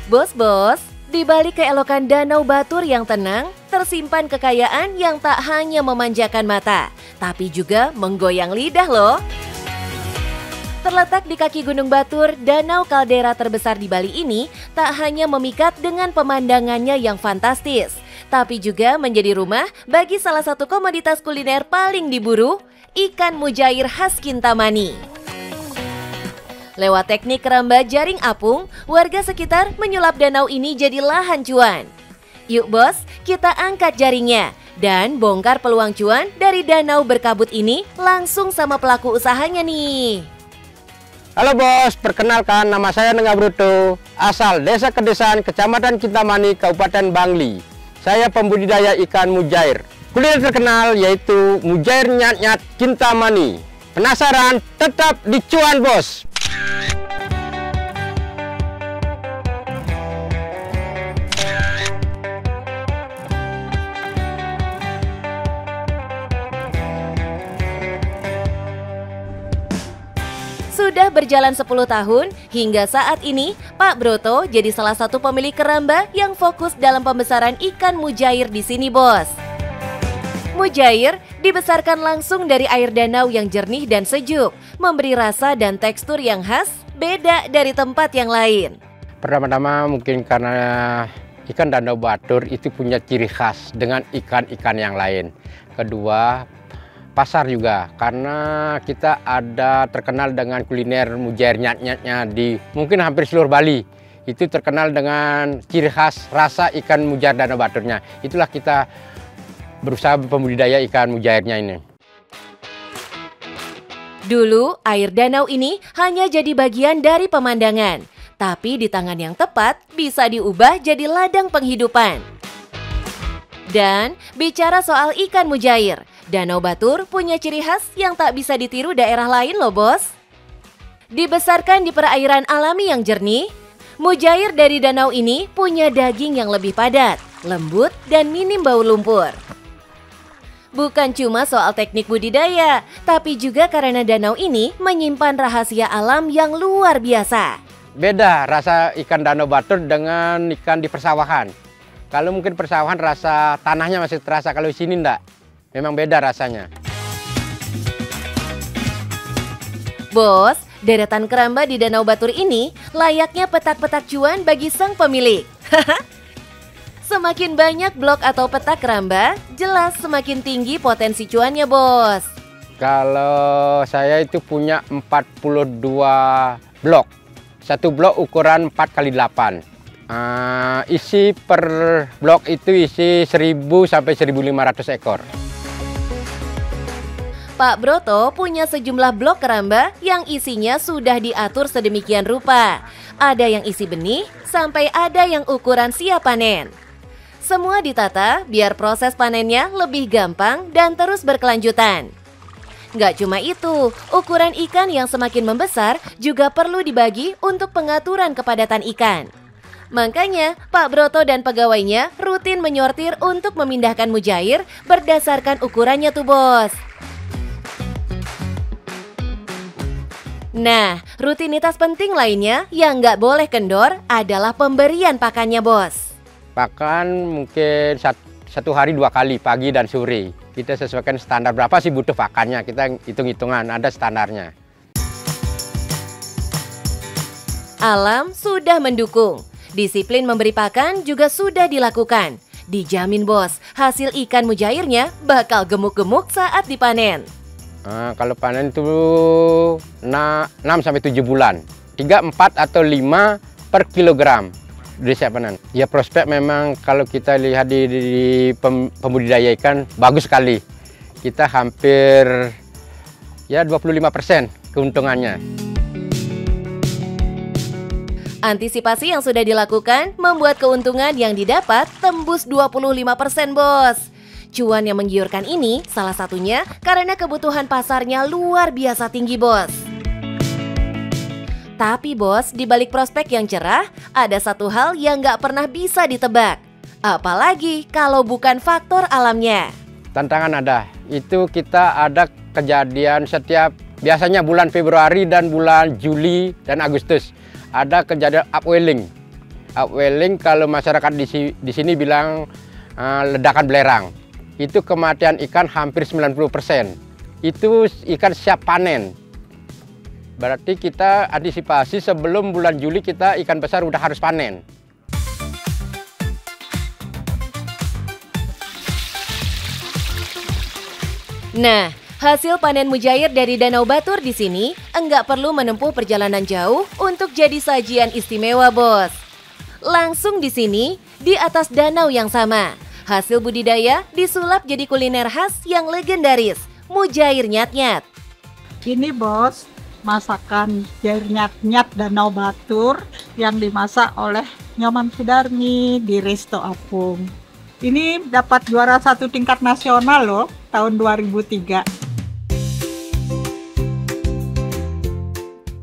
Bos-bos, di balik keelokan Danau Batur yang tenang, tersimpan kekayaan yang tak hanya memanjakan mata, tapi juga menggoyang lidah loh. Terletak di kaki Gunung Batur, danau kaldera terbesar di Bali ini tak hanya memikat dengan pemandangannya yang fantastis, tapi juga menjadi rumah bagi salah satu komoditas kuliner paling diburu, ikan mujair khas Kintamani. Lewat teknik keramba jaring apung, warga sekitar menyulap danau ini jadi lahan cuan. Yuk bos, kita angkat jaringnya dan bongkar peluang cuan dari danau berkabut ini langsung sama pelaku usahanya nih. Halo bos, perkenalkan nama saya Nengah Bruto, asal Desa Kedesaan, Kecamatan Kintamani, Kabupaten Bangli. Saya pembudidaya ikan mujair. Kuliner terkenal yaitu mujair nyat-nyat Kintamani. Penasaran? Tetap di cuan bos! Sudah berjalan 10 tahun, hingga saat ini Pak Broto jadi salah satu pemilik keramba yang fokus dalam pembesaran ikan mujair di sini bos. Mujair dibesarkan langsung dari air danau yang jernih dan sejuk, memberi rasa dan tekstur yang khas, beda dari tempat yang lain. Pertama-tama mungkin karena ikan Danau Batur itu punya ciri khas dengan ikan-ikan yang lain. Kedua, pasar juga, karena kita ada terkenal dengan kuliner mujair nyat-nyatnya di mungkin hampir seluruh Bali. Itu terkenal dengan ciri khas rasa ikan mujair Danau Baturnya. Itulah kita berusaha pembudidaya ikan mujairnya ini. Dulu air danau ini hanya jadi bagian dari pemandangan, tapi di tangan yang tepat bisa diubah jadi ladang penghidupan. Dan bicara soal ikan mujair, Danau Batur punya ciri khas yang tak bisa ditiru daerah lain loh bos. Dibesarkan di perairan alami yang jernih, mujair dari danau ini punya daging yang lebih padat, lembut, dan minim bau lumpur. Bukan cuma soal teknik budidaya, tapi juga karena danau ini menyimpan rahasia alam yang luar biasa. Beda rasa ikan Danau Batur dengan ikan di persawahan. Kalau mungkin persawahan rasa tanahnya masih terasa, kalau di sini enggak. Memang beda rasanya. Bos, deretan keramba di Danau Batur ini layaknya petak-petak cuan bagi sang pemilik. Semakin banyak blok atau petak keramba, jelas semakin tinggi potensi cuannya bos. Kalau saya itu punya 42 blok. Satu blok ukuran 4x8. Isi per blok itu isi 1000 sampai 1500 ekor. Pak Broto punya sejumlah blok keramba yang isinya sudah diatur sedemikian rupa. Ada yang isi benih, sampai ada yang ukuran siap panen. Semua ditata biar proses panennya lebih gampang dan terus berkelanjutan. Nggak cuma itu, ukuran ikan yang semakin membesar juga perlu dibagi untuk pengaturan kepadatan ikan. Makanya, Pak Broto dan pegawainya rutin menyortir untuk memindahkan mujair berdasarkan ukurannya tuh bos. Nah, rutinitas penting lainnya yang nggak boleh kendor adalah pemberian pakannya bos. Pakan mungkin satu hari 2 kali, pagi dan sore. Kita sesuaikan standar berapa sih butuh pakannya, kita hitung-hitungan, ada standarnya. Alam sudah mendukung, disiplin memberi pakan juga sudah dilakukan. Dijamin bos, hasil ikan mujairnya bakal gemuk-gemuk saat dipanen. Kalau panen itu 6-7 bulan, 3, 4, atau 5 per kilogram. Dari siap panen. Ya prospek memang kalau kita lihat di pembudidaya ikan bagus sekali. Kita hampir ya 25% keuntungannya. Antisipasi yang sudah dilakukan membuat keuntungan yang didapat tembus 25% bos. Cuan yang menggiurkan ini salah satunya karena kebutuhan pasarnya luar biasa tinggi bos. Tapi bos, di balik prospek yang cerah, ada satu hal yang nggak pernah bisa ditebak. Apalagi kalau bukan faktor alamnya. Tantangan ada, itu kita ada kejadian setiap, biasanya bulan Februari dan bulan Juli dan Agustus. Ada kejadian upwelling. Upwelling kalau masyarakat di sini bilang ledakan belerang. Itu kematian ikan hampir 90%. Itu ikan siap panen. Berarti kita antisipasi sebelum bulan Juli kita ikan besar udah harus panen. Nah, hasil panen mujair dari Danau Batur di sini enggak perlu menempuh perjalanan jauh untuk jadi sajian istimewa, Bos. Langsung di sini, di atas danau yang sama. Hasil budidaya disulap jadi kuliner khas yang legendaris, mujair nyat-nyat. Ini Bos, masakan mujair nyat-nyat Danau Batur yang dimasak oleh Nyoman Sudarmi di Resto Apung. Ini dapat juara 1 tingkat nasional loh, tahun 2003.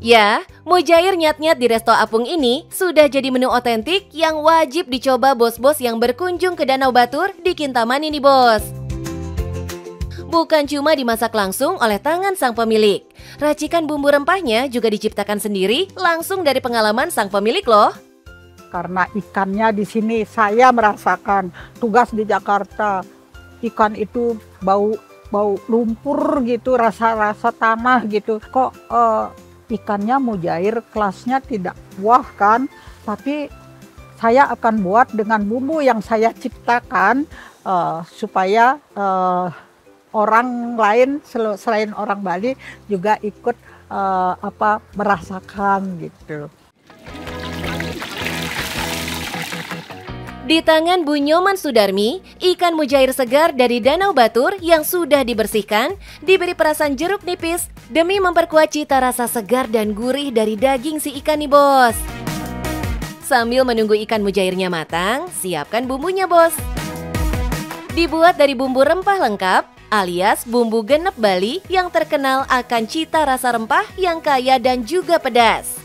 Ya, mujair nyat-nyat di Resto Apung ini sudah jadi menu otentik yang wajib dicoba bos-bos yang berkunjung ke Danau Batur di Kintaman ini, Bos. Bukan cuma dimasak langsung oleh tangan sang pemilik. Racikan bumbu rempahnya juga diciptakan sendiri langsung dari pengalaman sang pemilik loh. Karena ikannya di sini saya merasakan tugas di Jakarta. Ikan itu bau lumpur gitu, rasa tanah gitu. Kok ikannya mujair, kelasnya tidak wah kan, tapi saya akan buat dengan bumbu yang saya ciptakan supaya orang lain selain orang Bali juga ikut merasakan gitu. Di tangan Bu Nyoman Sudarmi, ikan mujair segar dari Danau Batur yang sudah dibersihkan diberi perasan jeruk nipis demi memperkuat cita rasa segar dan gurih dari daging si ikan nih, Bos. Sambil menunggu ikan mujairnya matang, siapkan bumbunya, Bos. Dibuat dari bumbu rempah lengkap alias bumbu genep Bali yang terkenal akan cita rasa rempah yang kaya dan juga pedas.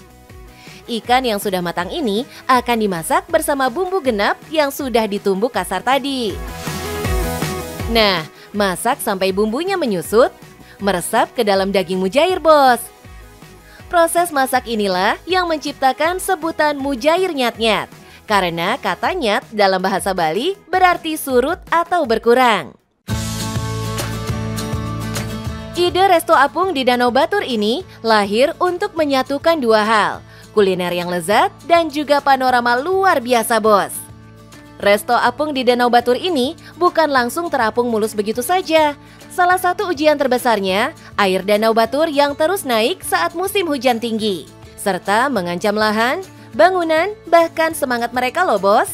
Ikan yang sudah matang ini akan dimasak bersama bumbu genap yang sudah ditumbuk kasar tadi. Nah, masak sampai bumbunya menyusut, meresap ke dalam daging mujair, Bos. Proses masak inilah yang menciptakan sebutan mujair nyat-nyat. Karena kata nyat dalam bahasa Bali berarti surut atau berkurang. Ide Resto Apung di Danau Batur ini lahir untuk menyatukan dua hal. Kuliner yang lezat dan juga panorama luar biasa, Bos. Resto Apung di Danau Batur ini bukan langsung terapung mulus begitu saja. Salah satu ujian terbesarnya, air Danau Batur yang terus naik saat musim hujan tinggi. Serta mengancam lahan, bangunan, bahkan semangat mereka loh, Bos.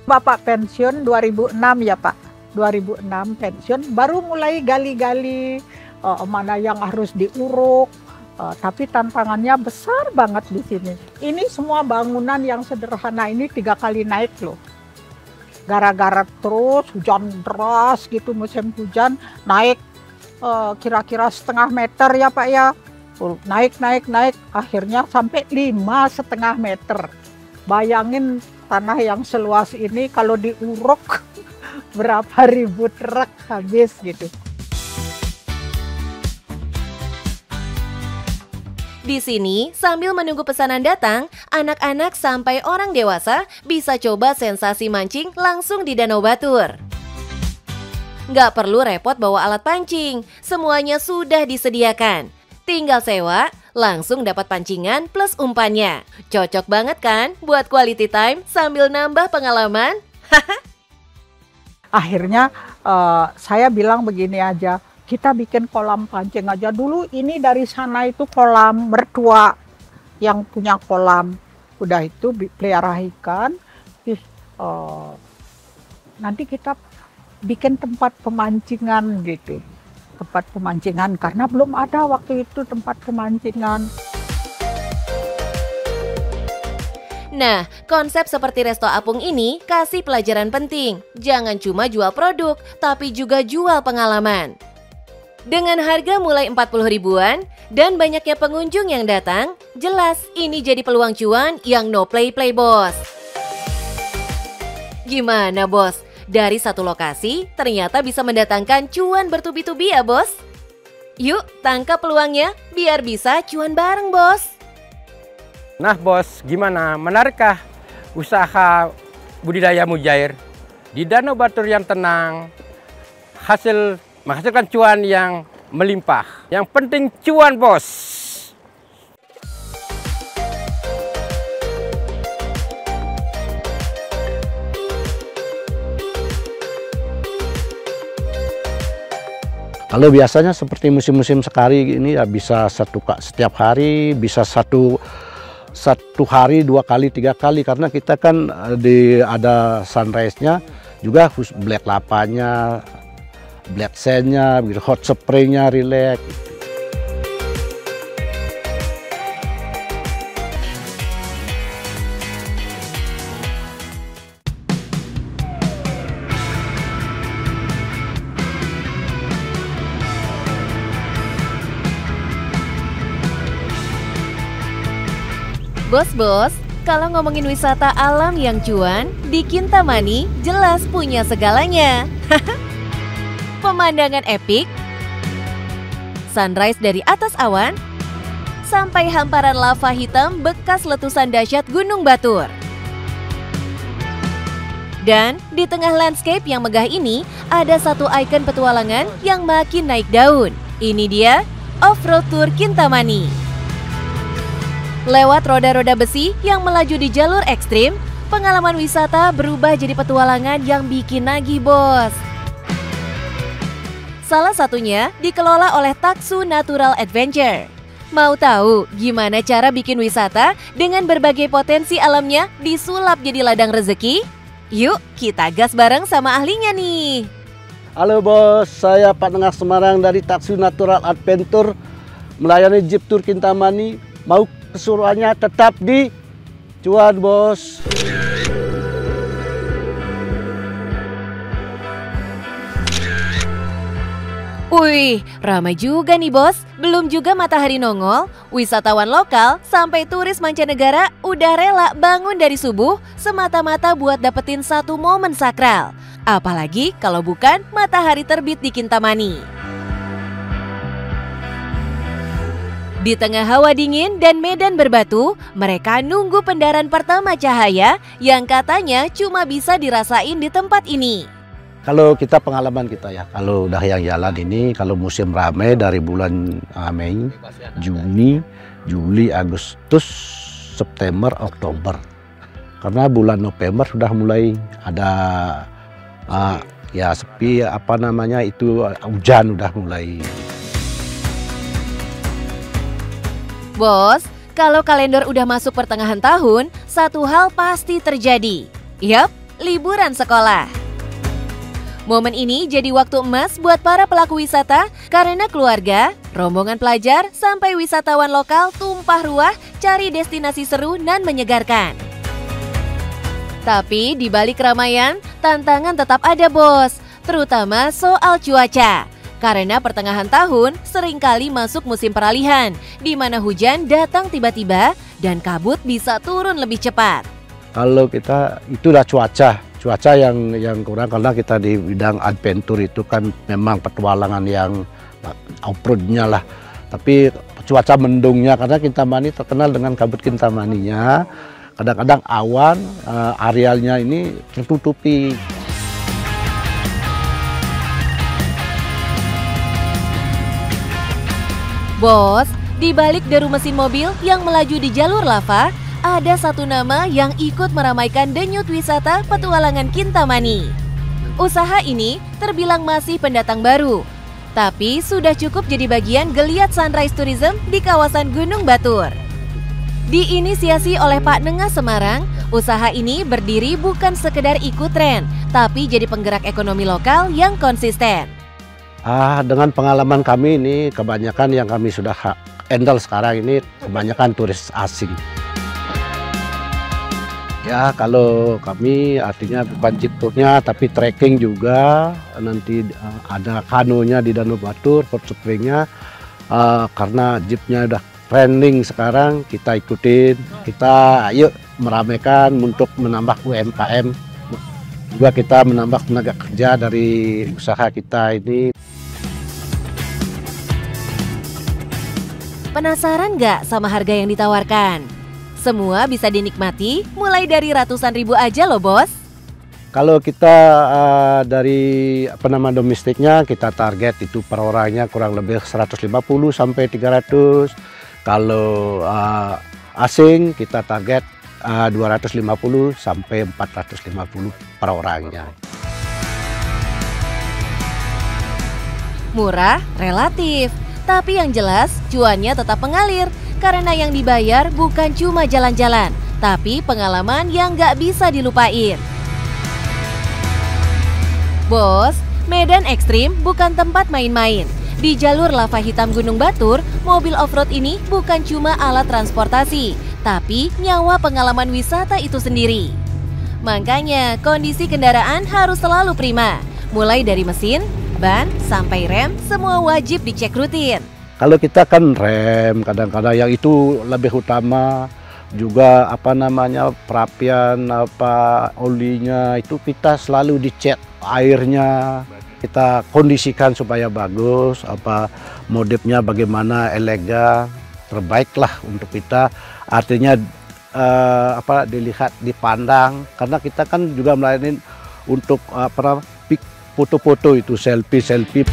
Bapak pensiun 2006 ya Pak. 2006 pensiun, baru mulai gali-gali mana yang harus diuruk. Tapi tantangannya besar banget di sini. Ini semua bangunan yang sederhana ini 3 kali naik loh. Gara-gara terus hujan deras gitu, musim hujan naik kira-kira setengah meter ya Pak ya. Naik. Akhirnya sampai 5,5 meter. Bayangin tanah yang seluas ini kalau diuruk berapa ribu truk habis gitu. Di sini, sambil menunggu pesanan datang, anak-anak sampai orang dewasa bisa coba sensasi mancing langsung di Danau Batur. Nggak perlu repot bawa alat pancing, semuanya sudah disediakan. Tinggal sewa, langsung dapat pancingan plus umpannya. Cocok banget kan buat quality time sambil nambah pengalaman? Akhirnya saya bilang begini aja. Kita bikin kolam pancing aja dulu. Ini dari sana itu kolam mertua yang punya kolam. Udah itu pelihara ikan. Nanti kita bikin tempat pemancingan gitu. Tempat pemancingan karena belum ada waktu itu tempat pemancingan. Nah, konsep seperti Resto Apung ini kasih pelajaran penting. Jangan cuma jual produk, tapi juga jual pengalaman. Dengan harga mulai 40 ribuan dan banyaknya pengunjung yang datang, jelas ini jadi peluang cuan yang no play-play, Bos. Gimana, Bos? Dari satu lokasi ternyata bisa mendatangkan cuan bertubi-tubi ya, Bos? Yuk, tangkap peluangnya biar bisa cuan bareng, Bos. Nah, Bos, gimana? Menarikkah usaha budidaya mujair di Danau Batur yang tenang, menghasilkan cuan yang melimpah. Yang penting cuan, bos. Kalau biasanya seperti musim-musim sekali ini ya bisa setiap hari, bisa satu hari 2 kali 3 kali, karena kita kan ada sunrise-nya juga, black lapanya, black sand-nya, hot spray-nya, relax. Bos-bos, kalau ngomongin wisata alam yang cuan, di Kintamani jelas punya segalanya. Pemandangan epik, sunrise dari atas awan, sampai hamparan lava hitam bekas letusan dahsyat Gunung Batur. Dan di tengah landscape yang megah ini, ada satu ikon petualangan yang makin naik daun. Ini dia, Off-Road Tour Kintamani. Lewat roda-roda besi yang melaju di jalur ekstrim, pengalaman wisata berubah jadi petualangan yang bikin nagih, bos. Salah satunya dikelola oleh Taksu Natural Adventure. Mau tahu gimana cara bikin wisata dengan berbagai potensi alamnya disulap jadi ladang rezeki? Yuk kita gas bareng sama ahlinya nih. Halo bos, saya Pak Nengah Semarang dari Taksu Natural Adventure, melayani Jeep Tour Kintamani. Mau keseruannya tetap di cuan, bos. Wih, ramai juga nih bos. Belum juga matahari nongol, wisatawan lokal sampai turis mancanegara udah rela bangun dari subuh semata-mata buat dapetin satu momen sakral. Apalagi kalau bukan matahari terbit di Kintamani. Di tengah hawa dingin dan medan berbatu, mereka nunggu pendaran pertama cahaya yang katanya cuma bisa dirasain di tempat ini. Kalau kita pengalaman kita ya, kalau udah yang jalan ini, kalau musim ramai dari bulan Mei, Juni, Juli, Agustus, September, Oktober. Karena bulan November sudah mulai ada ya sepi, hujan udah mulai. Bos, kalau kalender udah masuk pertengahan tahun, satu hal pasti terjadi. Yap, liburan sekolah. Momen ini jadi waktu emas buat para pelaku wisata karena keluarga, rombongan pelajar, sampai wisatawan lokal tumpah ruah cari destinasi seru dan menyegarkan. Tapi di balik keramaian, tantangan tetap ada, bos, terutama soal cuaca. Karena pertengahan tahun seringkali masuk musim peralihan, di mana hujan datang tiba-tiba dan kabut bisa turun lebih cepat. Kalau kita itulah cuaca yang kurang, karena kita di bidang adventure itu kan memang petualangan yang off-roadnya lah. Tapi cuaca mendungnya, karena Kintamani terkenal dengan kabut Kintamaninya, kadang-kadang awan arealnya ini tertutupi. Bos, di balik deru mesin mobil yang melaju di jalur lava, ada satu nama yang ikut meramaikan denyut wisata petualangan Kintamani. Usaha ini terbilang masih pendatang baru, tapi sudah cukup jadi bagian geliat sunrise tourism di kawasan Gunung Batur. Diinisiasi oleh Pak Nengah Semarang, usaha ini berdiri bukan sekedar ikut tren, tapi jadi penggerak ekonomi lokal yang konsisten. Dengan pengalaman kami ini, kebanyakan yang kami sudah handle sekarang ini kebanyakan turis asing. Ya, kalau kami artinya bukan jeep tournya tapi trekking juga. Nanti ada kanonya di Danau Batur, hot spring-nya. Karena jeepnya udah trending sekarang, kita ikutin. Kita ayo meramaikan untuk menambah UMKM. Juga kita menambah tenaga kerja dari usaha kita ini. Penasaran nggak sama harga yang ditawarkan? Semua bisa dinikmati mulai dari ratusan ribu aja loh bos. Kalau kita dari domestiknya kita target itu per orangnya kurang lebih 150 sampai 300. Kalau asing kita target 250 sampai 450 per orangnya. Murah relatif, tapi yang jelas cuannya tetap mengalir karena yang dibayar bukan cuma jalan-jalan, tapi pengalaman yang nggak bisa dilupain. Bos, medan ekstrim bukan tempat main-main. Di jalur lava hitam Gunung Batur, mobil off-road ini bukan cuma alat transportasi, tapi nyawa pengalaman wisata itu sendiri. Makanya kondisi kendaraan harus selalu prima. Mulai dari mesin, ban, sampai rem, semua wajib dicek rutin. Kalau kita kan rem, kadang-kadang yang itu lebih utama. Juga perapian olinya itu kita selalu dicek airnya. Kita kondisikan supaya bagus, modifnya bagaimana, elegan, terbaiklah untuk kita. Artinya dilihat, dipandang, karena kita kan juga melayani untuk foto-foto itu, selfie.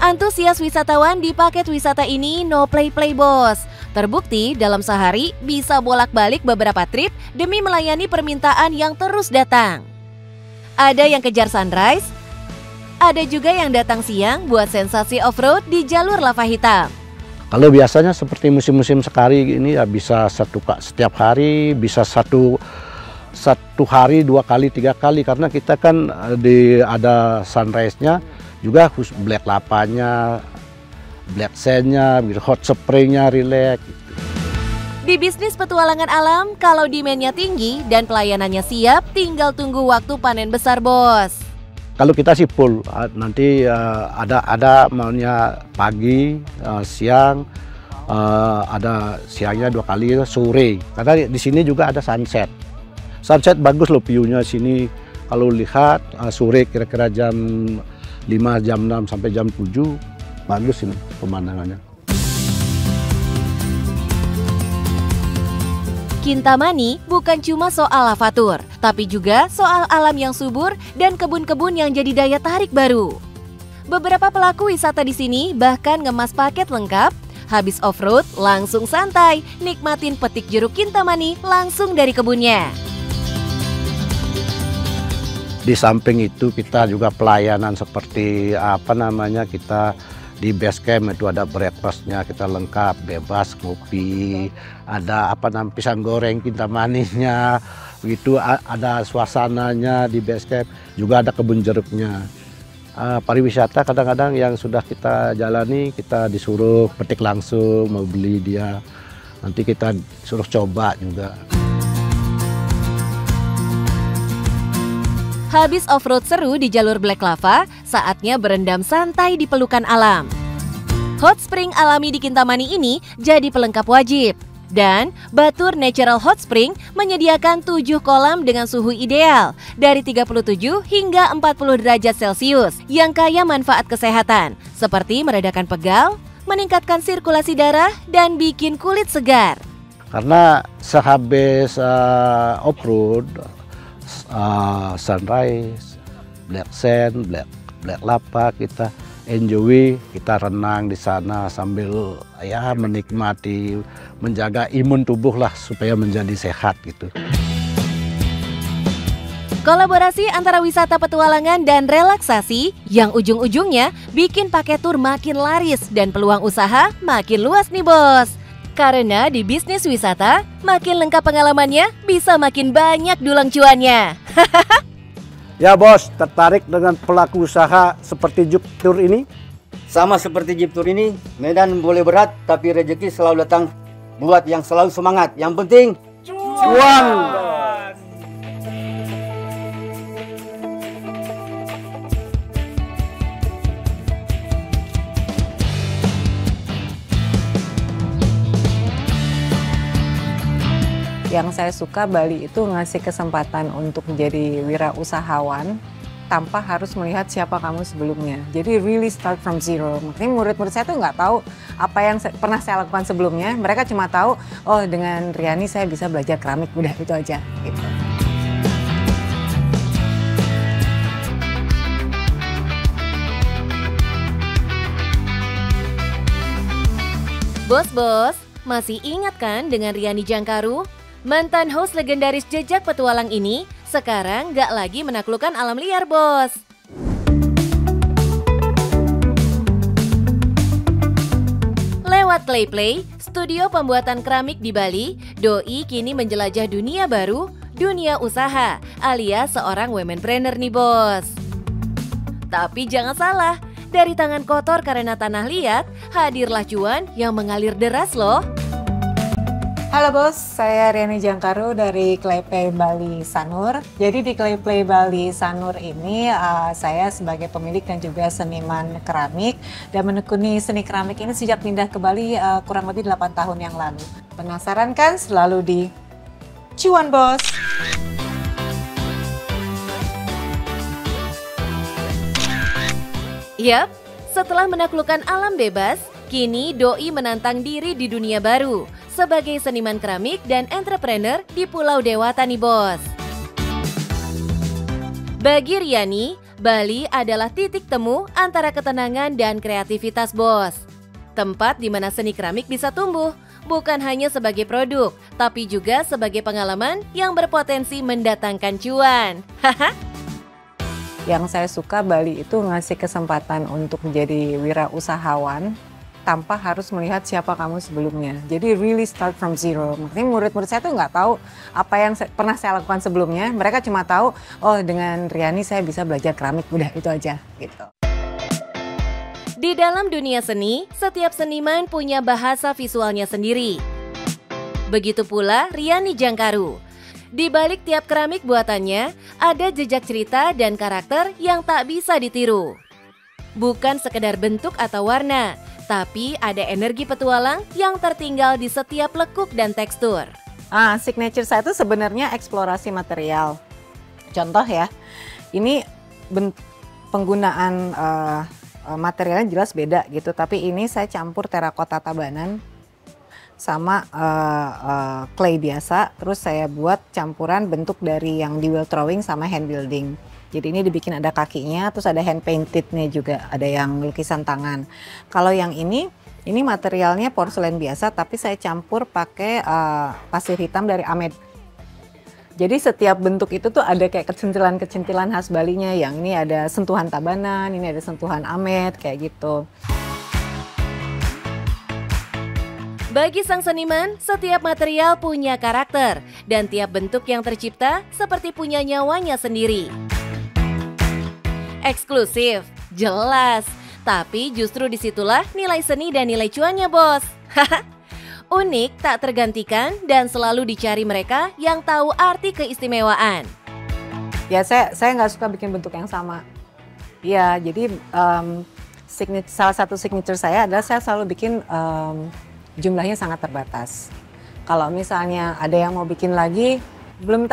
Antusias wisatawan di paket wisata ini no play-play bos. Terbukti dalam sehari bisa bolak-balik beberapa trip demi melayani permintaan yang terus datang. Ada yang kejar sunrise, ada juga yang datang siang buat sensasi off-road di jalur lava hitam. Kalau biasanya seperti musim-musim sekali ini ya bisa setiap hari, bisa satu hari 2 kali 3 kali, karena kita kan ada sunrise-nya juga, black lavanya, black sand-nya, hot spring-nya, relax. Di bisnis petualangan alam, kalau demand-nya tinggi dan pelayanannya siap, tinggal tunggu waktu panen besar bos. Kalau kita sih full, nanti ada maunya pagi, siang, ada siangnya 2 kali, sore. Karena di sini juga ada sunset. Sunset bagus loh view-nya sini. Kalau lihat sore kira-kira jam 5, jam 6 sampai jam 7, bagus ini pemandangannya. Kintamani bukan cuma soal lavatur, tapi juga soal alam yang subur dan kebun-kebun yang jadi daya tarik baru. Beberapa pelaku wisata di sini bahkan ngemas paket lengkap, habis off-road langsung santai, nikmatin petik jeruk Kintamani langsung dari kebunnya. Di samping itu kita juga pelayanan seperti kita di base camp itu ada breakfastnya, kita lengkap, bebas kopi, ada pisang goreng Kintamaninya, begitu ada suasananya di base camp, juga ada kebun jeruknya. Pariwisata kadang-kadang yang sudah kita jalani, kita disuruh petik langsung, mau beli dia, nanti kita suruh coba juga. Habis off-road seru di jalur Black Lava, saatnya berendam santai di pelukan alam. Hot spring alami di Kintamani ini jadi pelengkap wajib. Dan Batur Natural Hot Spring menyediakan 7 kolam dengan suhu ideal dari 37 hingga 40 derajat Celcius yang kaya manfaat kesehatan seperti meredakan pegal, meningkatkan sirkulasi darah, dan bikin kulit segar. Karena sehabis off-road, sunrise, black sand, black lava, kita enjoy, kita renang di sana sambil menikmati, menjaga imun tubuh lah supaya menjadi sehat gitu. Kolaborasi antara wisata petualangan dan relaksasi yang ujung-ujungnya bikin paket tur makin laris dan peluang usaha makin luas nih bos. Karena di bisnis wisata, makin lengkap pengalamannya, bisa makin banyak dulang cuannya. Ya bos, tertarik dengan pelaku usaha seperti Jeep Tour ini? Sama seperti Jeep Tour ini, medan boleh berat, tapi rezeki selalu datang buat yang selalu semangat. Yang penting, cuan! Yang saya suka Bali itu ngasih kesempatan untuk jadi wirausahawan tanpa harus melihat siapa kamu sebelumnya. Jadi really start from zero. Makanya murid-murid saya tuh nggak tahu apa yang pernah saya lakukan sebelumnya. Mereka cuma tahu, oh dengan Riani saya bisa belajar keramik, udah itu aja. Gitu. Bos-bos, masih ingat kan dengan Riani Jangkaru? Mantan host legendaris Jejak Petualang ini sekarang nggak lagi menaklukkan alam liar, bos. Lewat Clayplay, studio pembuatan keramik di Bali, Doi kini menjelajah dunia baru, dunia usaha, alias seorang womenpreneur nih, bos. Tapi jangan salah, dari tangan kotor karena tanah liat, hadirlah cuan yang mengalir deras loh. Halo bos, saya Riani Jangkaru dari Clayplay Bali Sanur. Jadi di Clayplay Bali Sanur ini saya sebagai pemilik dan juga seniman keramik dan menekuni seni keramik ini sejak pindah ke Bali kurang lebih 8 tahun yang lalu. Penasaran kan? Selalu di cuan bos. Yap, setelah menaklukkan alam bebas, kini Doi menantang diri di dunia baru sebagai seniman keramik dan entrepreneur di Pulau Dewata nih, bos. Bagi Riani, Bali adalah titik temu antara ketenangan dan kreativitas, bos. Tempat di mana seni keramik bisa tumbuh, bukan hanya sebagai produk, tapi juga sebagai pengalaman yang berpotensi mendatangkan cuan. Haha. Yang saya suka Bali itu ngasih kesempatan untuk menjadi wirausahawan tanpa harus melihat siapa kamu sebelumnya. Jadi really start from zero. Makanya murid-murid saya tuh nggak tahu apa yang pernah saya lakukan sebelumnya. Mereka cuma tahu, oh dengan Riani saya bisa belajar keramik, udah itu aja gitu. Di dalam dunia seni, setiap seniman punya bahasa visualnya sendiri. Begitu pula Riani Jangkaru. Di balik tiap keramik buatannya, ada jejak cerita dan karakter yang tak bisa ditiru. Bukan sekedar bentuk atau warna, tapi ada energi petualang yang tertinggal di setiap lekuk dan tekstur. Signature saya itu sebenarnya eksplorasi material. Contoh ya, ini penggunaan materialnya jelas beda gitu, tapi ini saya campur terakota Tabanan sama clay biasa, terus saya buat campuran bentuk dari yang di wheel throwing sama hand building. Jadi ini dibikin ada kakinya, terus ada hand paintednya juga, ada yang lukisan tangan. Kalau yang ini materialnya porselen biasa, tapi saya campur pakai pasir hitam dari Amed. Jadi setiap bentuk itu tuh ada kayak kecintilan-kecintilan khas Balinya, yang ini ada sentuhan Tabanan, ini ada sentuhan Amed, kayak gitu. Bagi sang seniman, setiap material punya karakter dan tiap bentuk yang tercipta seperti punya nyawanya sendiri. Eksklusif, jelas, tapi justru disitulah nilai seni dan nilai cuannya, bos. Unik, tak tergantikan, dan selalu dicari mereka yang tahu arti keistimewaan. Ya saya nggak suka bikin bentuk yang sama. Ya jadi salah satu signature saya adalah saya selalu bikin jumlahnya sangat terbatas. Kalau misalnya ada yang mau bikin lagi, belum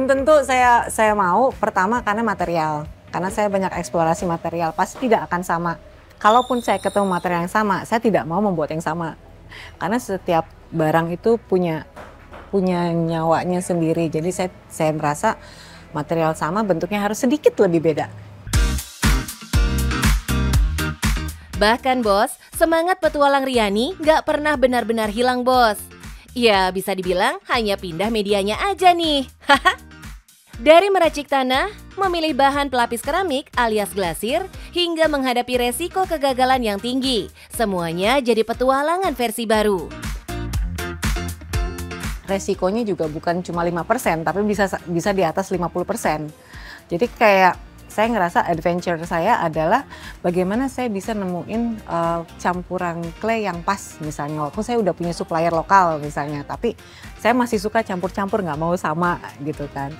tentu saya mau. Pertama karena material, karena saya banyak eksplorasi material, pasti tidak akan sama. Kalaupun saya ketemu material yang sama, saya tidak mau membuat yang sama. Karena setiap barang itu punya nyawanya sendiri. Jadi saya merasa material sama, bentuknya harus sedikit lebih beda. Bahkan bos, semangat petualang Riani nggak pernah benar-benar hilang, bos. Ya bisa dibilang hanya pindah medianya aja nih. Dari meracik tanah, memilih bahan pelapis keramik alias glasir, hingga menghadapi resiko kegagalan yang tinggi. Semuanya jadi petualangan versi baru. Resikonya juga bukan cuma 5%, tapi bisa di atas 50%. Jadi kayak saya ngerasa adventure saya adalah bagaimana saya bisa nemuin campuran clay yang pas misalnya. Walaupun saya udah punya supplier lokal misalnya, tapi saya masih suka campur-campur, nggak mau sama gitu kan.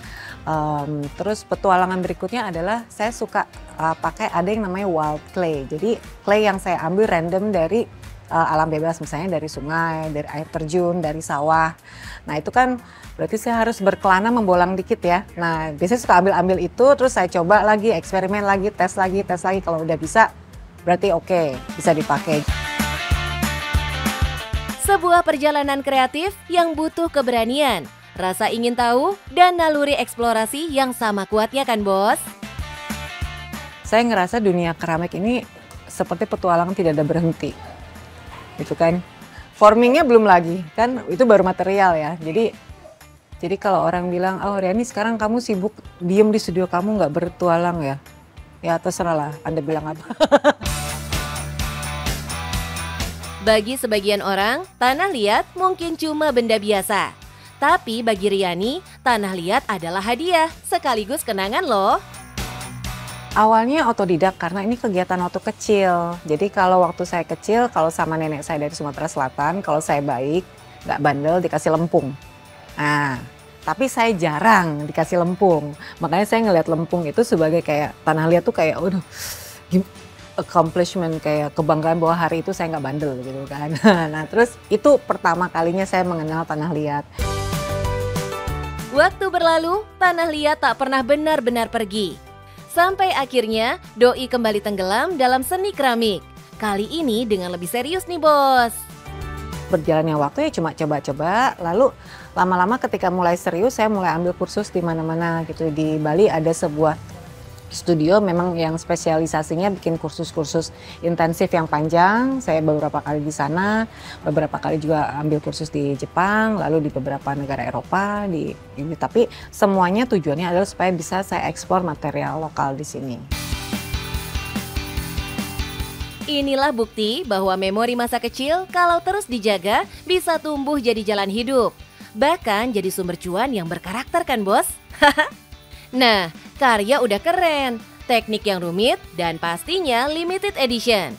Terus petualangan berikutnya adalah saya suka pakai ada yang namanya wild clay. Jadi clay yang saya ambil random dari alam bebas, misalnya dari sungai, dari air terjun, dari sawah. Nah itu kan berarti saya harus berkelana membolang dikit ya. Nah biasanya suka ambil itu, terus saya coba lagi, eksperimen lagi, tes lagi. Kalau udah bisa berarti oke, bisa dipakai. Sebuah perjalanan kreatif yang butuh keberanian, rasa ingin tahu, dan naluri eksplorasi yang sama kuatnya kan bos? Saya ngerasa dunia keramik ini seperti petualangan tidak ada berhenti. Gitu kan. Formingnya belum lagi, kan itu baru material ya. Jadi kalau orang bilang, oh Riani sekarang kamu sibuk diem di studio kamu nggak bertualang ya. Ya terserah lah, Anda bilang apa. Bagi sebagian orang, tanah liat mungkin cuma benda biasa. Tapi bagi Riani, tanah liat adalah hadiah sekaligus kenangan loh. Awalnya otodidak karena ini kegiatan waktu kecil. Jadi kalau waktu saya kecil, kalau sama nenek saya dari Sumatera Selatan, kalau saya baik, nggak bandel dikasih lempung. Nah, tapi saya jarang dikasih lempung. Makanya saya ngelihat lempung itu sebagai kayak tanah liat tuh kayak, waduh, accomplishment, kayak kebanggaan bahwa hari itu saya nggak bandel gitu kan. Nah terus itu pertama kalinya saya mengenal tanah liat. Waktu berlalu, tanah liat tak pernah benar-benar pergi. Sampai akhirnya Doi kembali tenggelam dalam seni keramik. Kali ini dengan lebih serius nih bos. Berjalannya waktu ya cuma coba-coba, lalu lama-lama ketika mulai serius saya mulai ambil kursus di mana-mana gitu. Di Bali ada sebuah studio memang yang spesialisasinya bikin kursus-kursus intensif yang panjang. Saya beberapa kali di sana, beberapa kali juga ambil kursus di Jepang, lalu di beberapa negara Eropa. Tapi semuanya tujuannya adalah supaya bisa saya ekspor material lokal di sini. Inilah bukti bahwa memori masa kecil kalau terus dijaga bisa tumbuh jadi jalan hidup. Bahkan jadi sumber cuan yang berkarakter kan bos? Nah, karya udah keren, teknik yang rumit, dan pastinya limited edition.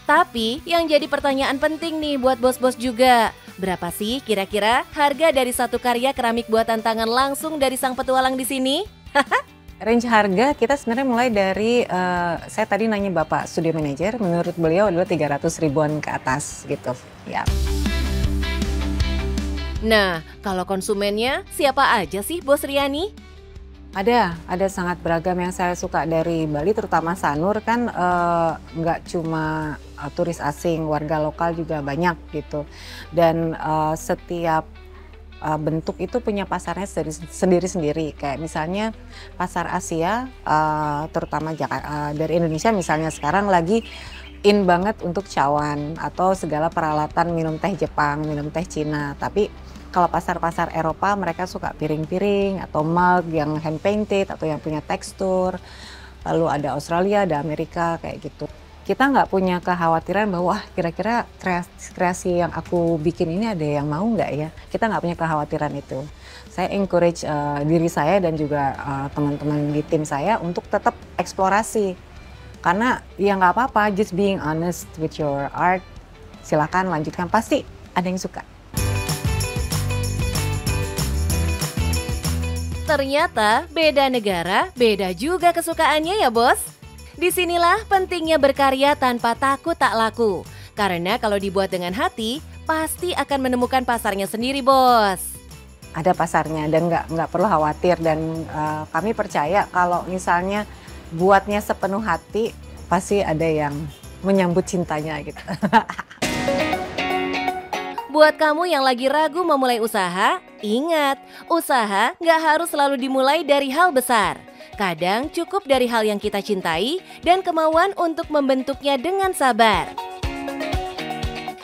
Tapi yang jadi pertanyaan penting nih buat bos-bos juga. Berapa sih kira-kira harga dari satu karya keramik buatan tangan langsung dari sang petualang di sini? Range harga kita sebenarnya mulai dari, saya tadi nanya Bapak studio manager, menurut beliau adalah 300 ribuan ke atas gitu. Ya. Nah, kalau konsumennya siapa aja sih Bos Riani? Ada sangat beragam. Yang saya suka dari Bali terutama Sanur kan nggak cuma turis asing, warga lokal juga banyak gitu. Dan setiap bentuk itu punya pasarnya sendiri-sendiri. Kayak misalnya pasar Asia, terutama dari Indonesia misalnya sekarang lagi in banget untuk cawan atau segala peralatan minum teh Jepang, minum teh Cina. Tapi kalau pasar-pasar Eropa mereka suka piring-piring atau mug yang hand painted atau yang punya tekstur. Lalu ada Australia, ada Amerika kayak gitu. Kita nggak punya kekhawatiran bahwa kira-kira kreasi yang aku bikin ini ada yang mau nggak ya. Kita nggak punya kekhawatiran itu. Saya encourage diri saya dan juga teman-teman di tim saya untuk tetap eksplorasi. Karena ya nggak apa-apa, just being honest with your art. Silakan lanjutkan, pasti ada yang suka. Ternyata beda negara, beda juga kesukaannya ya bos. Disinilah pentingnya berkarya tanpa takut tak laku. Karena kalau dibuat dengan hati, pasti akan menemukan pasarnya sendiri bos. Ada pasarnya dan nggak perlu khawatir. Dan kami percaya kalau misalnya buatnya sepenuh hati, pasti ada yang menyambut cintanya gitu. Buat kamu yang lagi ragu memulai usaha, ingat, usaha nggak harus selalu dimulai dari hal besar. Kadang cukup dari hal yang kita cintai dan kemauan untuk membentuknya dengan sabar.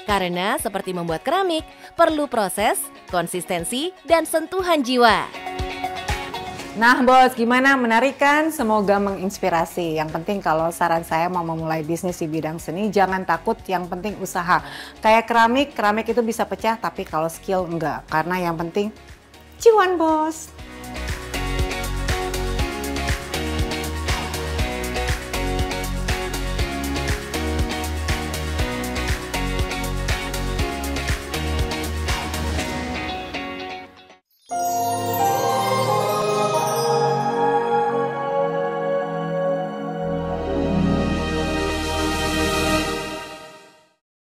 Karena seperti membuat keramik, perlu proses, konsistensi, dan sentuhan jiwa. Nah bos, gimana? Menarik kan? Semoga menginspirasi. Yang penting kalau saran saya mau memulai bisnis di bidang seni, jangan takut, yang penting usaha. Kayak keramik itu bisa pecah, tapi kalau skill enggak. Karena yang penting cuan bos.